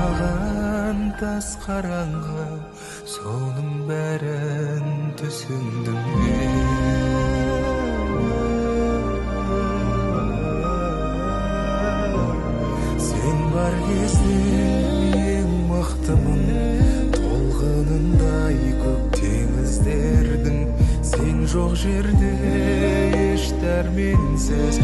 Саған тас қараңғы, соның бәрін түсіндім Сен бар кезде ең мықтымын, толқынындай көк теңіздердің. Сен жоқ жерде еш дәрменсіз